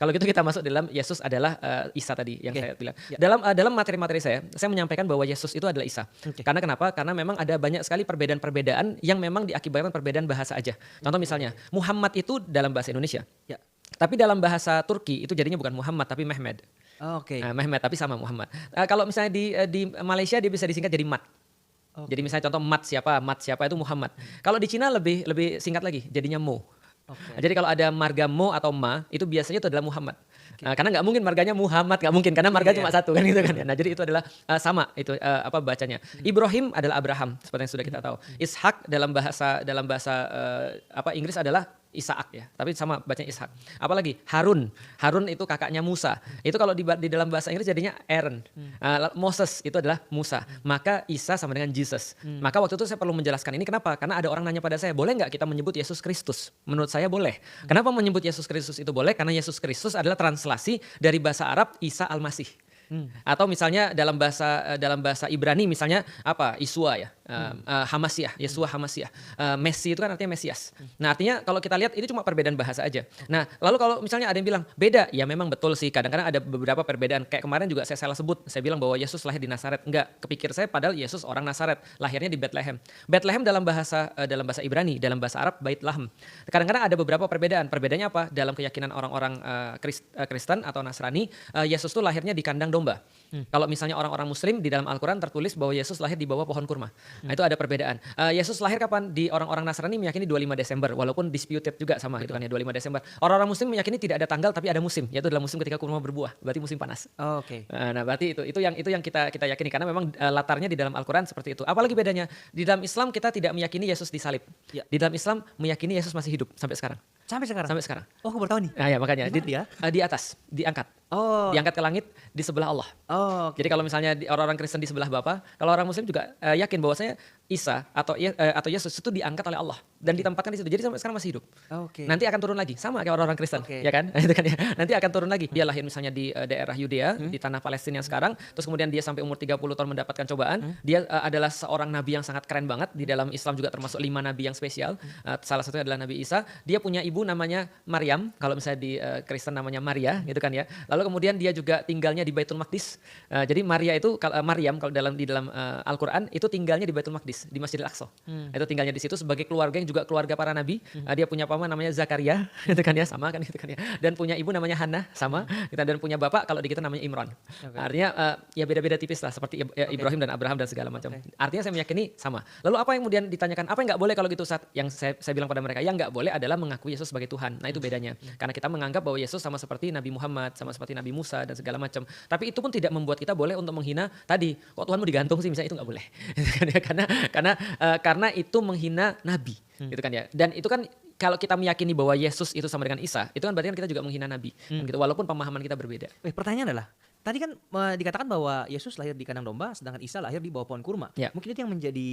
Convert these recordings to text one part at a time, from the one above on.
Kalau gitu kita masuk dalam Yesus adalah Isa tadi yang saya bilang. Ya. Dalam materi-materi saya menyampaikan bahwa Yesus itu adalah Isa. Karena kenapa? Karena memang ada banyak sekali perbedaan-perbedaan yang memang diakibatkan perbedaan bahasa aja. Contoh misalnya, Muhammad itu dalam bahasa Indonesia. Ya. Tapi dalam bahasa Turki itu jadinya bukan Muhammad tapi Mehmed. Oke. Nah, Mehmed tapi sama Muhammad. Kalau misalnya di Malaysia dia bisa disingkat jadi Mat. Jadi misalnya contoh Mat siapa itu Muhammad. Kalau di Cina lebih singkat lagi, jadinya Mo. Nah, jadi kalau ada marga Mo atau Ma itu biasanya itu adalah Muhammad. Karena nggak mungkin marganya Muhammad, nggak mungkin karena marga cuma satu kan gitu kan ya. Nah jadi itu adalah sama itu bacanya. Ibrahim adalah Abraham seperti yang sudah kita tahu. Ishak dalam bahasa Inggris adalah Isaak ya, tapi sama bacanya Ishak. Apalagi Harun itu kakaknya Musa. Itu kalau di dalam bahasa Inggris jadinya Aaron. Moses itu adalah Musa. Maka Isa sama dengan Jesus. Maka waktu itu saya perlu menjelaskan ini kenapa? Karena ada orang nanya pada saya, boleh nggak kita menyebut Yesus Kristus? Menurut saya boleh. Kenapa menyebut Yesus Kristus itu boleh? Karena Yesus Kristus adalah translasi dari bahasa Arab Isa Al-Masih. Atau misalnya dalam bahasa Ibrani misalnya Isua ya, Hamasiah, Yesua Hamasiah. Messi itu kan artinya Mesias. Nah artinya kalau kita lihat ini cuma perbedaan bahasa aja. Nah lalu kalau misalnya ada yang bilang beda, ya memang betul sih. Kadang-kadang ada beberapa perbedaan. Kayak kemarin juga saya salah sebut, saya bilang bahwa Yesus lahir di Nazaret. Enggak, kepikir saya padahal Yesus orang Nazaret, lahirnya di Bethlehem. Bethlehem dalam bahasa Ibrani, dalam bahasa Arab Bait Lahem. Kadang-kadang ada beberapa perbedaan. Perbedaannya apa? Dalam keyakinan orang-orang Kristen atau Nasrani, Yesus tuh lahirnya di kandang domba. Kalau misalnya orang-orang Muslim di dalam Al-Quran tertulis bahwa Yesus lahir di bawah pohon kurma. Nah, itu ada perbedaan. Yesus lahir kapan? Di orang-orang Nasrani meyakini 25 Desember, walaupun disputed juga sama itu kan ya 25 Desember. Orang-orang Muslim meyakini tidak ada tanggal tapi ada musim, yaitu adalah musim ketika kurma berbuah, berarti musim panas. Oke. Nah, berarti itu yang kita yakini karena memang latarnya di dalam Al-Quran seperti itu. Apalagi bedanya? Di dalam Islam kita tidak meyakini Yesus disalib. Ya. Di dalam Islam meyakini Yesus masih hidup sampai sekarang. Sampai sekarang? Sampai sekarang. Oh, aku baru tahu nih. Nah, ya makanya Di mana dia? di atas, diangkat. Oh. Diangkat ke langit di sebelah Allah. Oh. Jadi kalau misalnya orang-orang Kristen di sebelah Bapa, kalau orang Muslim juga yakin bahwasanya Isa atau Yesus itu diangkat oleh Allah dan ditempatkan di situ. Jadi sampai sekarang masih hidup. Oke. Nanti akan turun lagi sama kayak orang-orang Kristen, Oke. ya kan? Itu kan ya. Nanti akan turun lagi. Dia lahir misalnya di daerah Yudea, di tanah Palestina yang sekarang, terus kemudian dia sampai umur 30 tahun mendapatkan cobaan. Dia adalah seorang nabi yang sangat keren banget. Di dalam Islam juga termasuk 5 nabi yang spesial. Salah satunya adalah Nabi Isa. Dia punya ibu namanya Maryam, kalau misalnya di Kristen namanya Maria, gitu kan ya. Lalu kemudian dia juga tinggalnya di Baitul Maqdis. Jadi Maryam kalau di dalam Al-Qur'an itu tinggalnya di Baitul Maqdis, di Masjidil Aqsa. Itu tinggalnya di situ sebagai keluarga yang juga keluarga para nabi. Dia punya paman namanya Zakaria, gitu kan ya, sama kan gitu kan ya. Dan punya ibu namanya Hannah, sama. Dan punya bapak kalau di kita namanya Imran. Artinya ya beda-beda tipis lah seperti Ibrahim dan Abraham dan segala macam. Artinya saya meyakini sama. Lalu apa yang kemudian ditanyakan, apa yang nggak boleh kalau gitu Ustaz? Yang saya bilang pada mereka, yang nggak boleh adalah mengakui Yesus sebagai Tuhan. Nah itu bedanya. Karena kita menganggap bahwa Yesus sama seperti Nabi Muhammad, sama seperti Nabi Musa dan segala macam. Tapi itu pun tidak membuat kita boleh untuk menghina tadi. Kok Tuhanmu digantung sih? Misalnya itu nggak boleh. Karena itu menghina Nabi, gitu kan ya. Dan itu kan kalau kita meyakini bahwa Yesus itu sama dengan Isa, itu kan berarti kan kita juga menghina Nabi. Kan gitu. Walaupun pemahaman kita berbeda. Pertanyaan adalah, tadi kan dikatakan bahwa Yesus lahir di kandang domba, sedangkan Isa lahir di bawah pohon kurma. Ya. Mungkin itu yang menjadi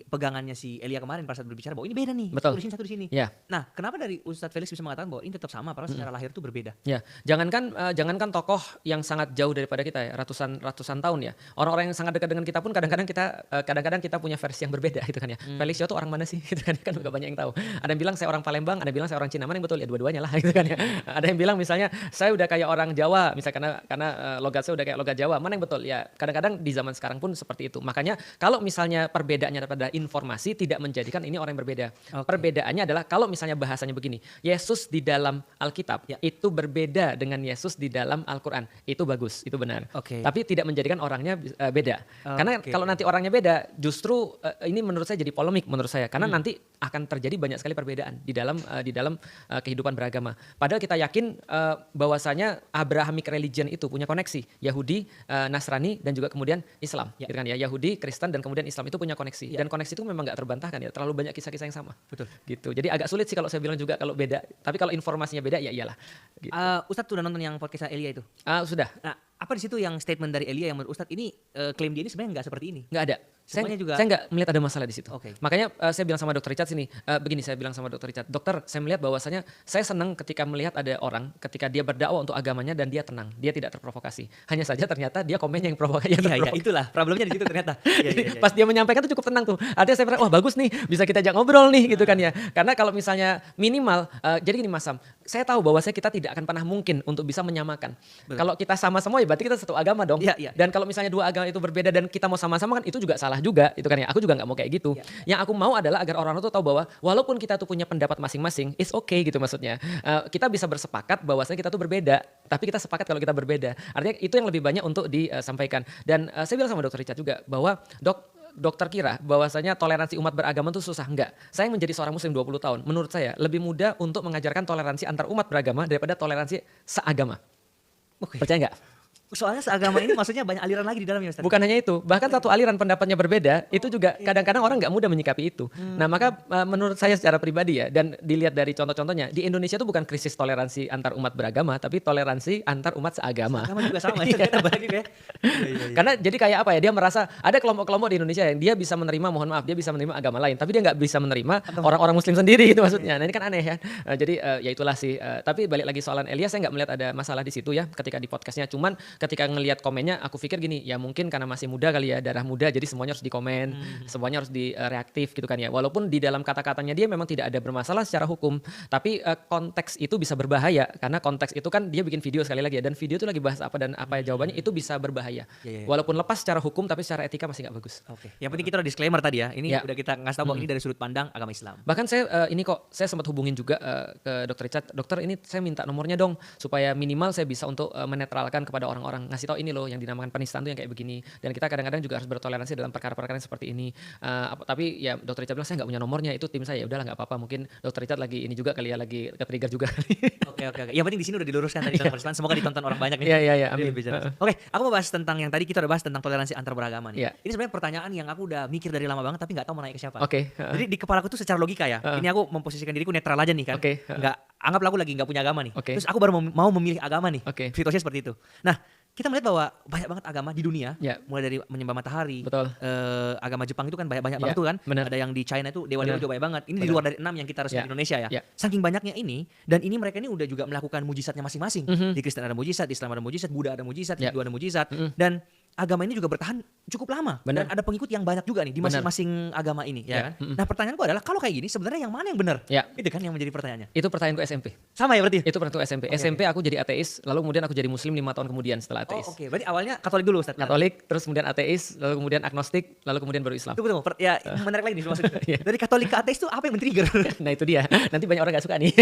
pegangannya si Elia kemarin pada saat berbicara bahwa ini beda nih, Betul. satu di sini. Ya. Nah, kenapa dari Ustadz Felix bisa mengatakan bahwa ini tetap sama, padahal secara lahir itu berbeda? Ya, jangankan tokoh yang sangat jauh daripada kita ya, ratusan tahun ya. Orang-orang yang sangat dekat dengan kita pun kadang-kadang kita punya versi yang berbeda gitu kan ya. Felix itu orang mana sih? Gitu kan gak banyak yang tahu. Ada yang bilang saya orang Palembang, ada yang bilang saya orang Cina. Mana yang betul? Ya dua-duanya lah gitu kan ya. Ada yang bilang misalnya saya udah kayak orang Jawa, misalnya karena logat saya udah kayak logat Jawa. Mana yang betul? Ya kadang-kadang di zaman sekarang pun seperti itu. Makanya kalau misalnya perbedaannya pada informasi tidak menjadikan ini orang yang berbeda. Perbedaannya adalah kalau misalnya bahasanya begini, Yesus di dalam Alkitab itu berbeda dengan Yesus di dalam Al-Quran. Itu bagus, itu benar. Tapi tidak menjadikan orangnya beda. Karena kalau nanti orangnya beda, justru ini menurut saya jadi polemik menurut saya. Karena nanti akan terjadi banyak sekali perbedaan di dalam kehidupan beragama. Padahal kita yakin bahwasanya Abrahamic religion itu punya koneksi. Yahudi, Nasrani dan juga kemudian Islam, gitu kan ya. Yahudi, Kristen dan kemudian Islam itu punya koneksi dan koneksi itu memang nggak terbantahkan ya. Terlalu banyak kisah-kisah yang sama. Betul. Gitu. Jadi agak sulit sih kalau saya bilang juga kalau beda. Tapi kalau informasinya beda ya iyalah. Gitu. Ustadz sudah nonton yang podcast Elia itu? Sudah. Nah, apa di situ yang statement dari Elia yang menurut Ustadz ini klaim dia ini sebenarnya nggak seperti ini? Nggak ada. Semuanya juga. Saya nggak melihat ada masalah di situ. Oke. Makanya saya bilang sama Dokter Richard sini, begini saya bilang sama Dokter Richard, dokter saya melihat bahwasanya saya senang ketika melihat ada orang ketika dia berdakwah untuk agamanya dan dia tenang, dia tidak terprovokasi. Hanya saja ternyata dia komennya yang provokasi. Iya, itulah problemnya di situ ternyata. Iya. Pas dia menyampaikan tuh cukup tenang tuh. Artinya saya pikir, wah bagus nih, bisa kita ajak ngobrol nih gitu kan ya. Karena kalau misalnya minimal, jadi gini Mas Sam, saya tahu bahwa kita tidak akan pernah mungkin untuk bisa menyamakan. Kalau kita sama semua ya berarti kita satu agama dong. Iya. Dan kalau misalnya dua agama itu berbeda dan kita mau sama-sama kan itu juga salah juga, itu kan ya. Aku juga nggak mau kayak gitu. Yang aku mau adalah agar orang-orang tuh tahu bahwa walaupun kita tuh punya pendapat masing-masing, it's okay gitu maksudnya. Kita bisa bersepakat bahwasanya kita tuh berbeda, tapi kita sepakat kalau kita berbeda. Artinya itu yang lebih banyak untuk disampaikan. Dan saya bilang sama Dokter Richard juga bahwa dokter kira bahwasanya toleransi umat beragama itu susah. Enggak. Saya yang menjadi seorang muslim 20 tahun, menurut saya lebih mudah untuk mengajarkan toleransi antar umat beragama daripada toleransi seagama. Percaya nggak? Soalnya seagama ini maksudnya banyak aliran lagi di dalamnya Ustaz. Bukan hanya itu, bahkan satu aliran pendapatnya berbeda, itu juga kadang-kadang orang nggak mudah menyikapi itu. Nah maka menurut saya secara pribadi ya, dan dilihat dari contoh-contohnya, di Indonesia itu bukan krisis toleransi antar umat beragama, tapi toleransi antar umat seagama. Agama juga sama ya, ternyata balik juga ya. Karena jadi kayak apa ya, dia merasa ada kelompok-kelompok di Indonesia yang dia bisa menerima, mohon maaf, dia bisa menerima agama lain, tapi dia nggak bisa menerima orang-orang muslim sendiri itu maksudnya. Nah ini kan aneh ya. Jadi ya itulah sih, tapi balik lagi soalan Elia, saya nggak melihat ada masalah di situ ya ketika di podcastnya. Cuman ketika ngelihat komennya, aku pikir gini, ya mungkin karena masih muda kali ya, darah muda, jadi semuanya harus dikomen, semuanya harus direaktif gitu kan ya. Walaupun di dalam kata-katanya dia memang tidak ada bermasalah secara hukum, tapi konteks itu bisa berbahaya, karena konteks itu kan dia bikin video sekali lagi ya, dan video itu lagi bahas apa dan apa jawabannya itu bisa berbahaya. Walaupun lepas secara hukum, tapi secara etika masih nggak bagus. Oke. Yang penting kita udah disclaimer tadi ya, ini udah kita ngasih tahu bahwa ini dari sudut pandang agama Islam. Bahkan saya sempat hubungin juga ke Dokter Richard, dokter ini saya minta nomornya dong, supaya minimal saya bisa untuk menetralkan kepada orang-orang, ngasih tahu ini loh yang dinamakan penistaan itu yang kayak begini, dan kita kadang-kadang juga harus bertoleransi dalam perkara-perkara seperti ini. Tapi ya Dokter Richard bilang saya nggak punya nomornya, itu tim saya. Ya udahlah nggak apa-apa, mungkin Dokter Richard lagi ini juga kali ya, lagi ke-trigger juga. Oke. Yang penting di sini udah diluruskan tadi tentang penistaan, semoga ditonton orang banyak nih. Iya. Oke, aku mau bahas tentang yang tadi kita udah bahas tentang toleransi antar beragama nih. Iya. Ini sebenarnya pertanyaan yang aku udah mikir dari lama banget tapi nggak tahu mau nanya ke siapa. Oke. Jadi di kepala aku tuh secara logika ya, ini aku memposisikan diriku netral aja nih kan. Nggak, anggaplah aku lagi nggak punya agama nih. Terus aku baru mau memilih agama nih. Situasinya seperti itu. Nah, kita melihat bahwa banyak banget agama di dunia, mulai dari menyembah matahari, agama Jepang itu kan banyak banget tuh kan, ada yang di China itu dewa-dewa juga banyak banget. Ini di luar dari 6 yang kita resmi di Indonesia ya. Saking banyaknya ini, dan ini mereka ini udah juga melakukan mujizatnya masing-masing. Di Kristen ada mujizat, di Islam ada mujizat, Buddha ada mujizat, Hindu ada mujizat, dan agama ini juga bertahan cukup lama. Dan ada pengikut yang banyak juga nih di masing-masing agama ini, ya kan? Nah pertanyaanku adalah kalau kayak gini sebenarnya yang mana yang benar? Itu kan yang menjadi pertanyaannya. Itu pertanyaanku SMP. Sama ya berarti? Itu pertanyaanku SMP. SMP aku jadi ateis, lalu kemudian aku jadi muslim 5 tahun kemudian setelah ateis. Oke, berarti awalnya Katolik dulu Ustaz. Katolik, terus kemudian ateis, lalu kemudian agnostik, lalu kemudian baru Islam. Tunggu, ya menarik lagi nih maksudnya. Dari Katolik ke ateis tuh apa yang men-trigger? Nah itu dia, nanti banyak orang gak suka nih.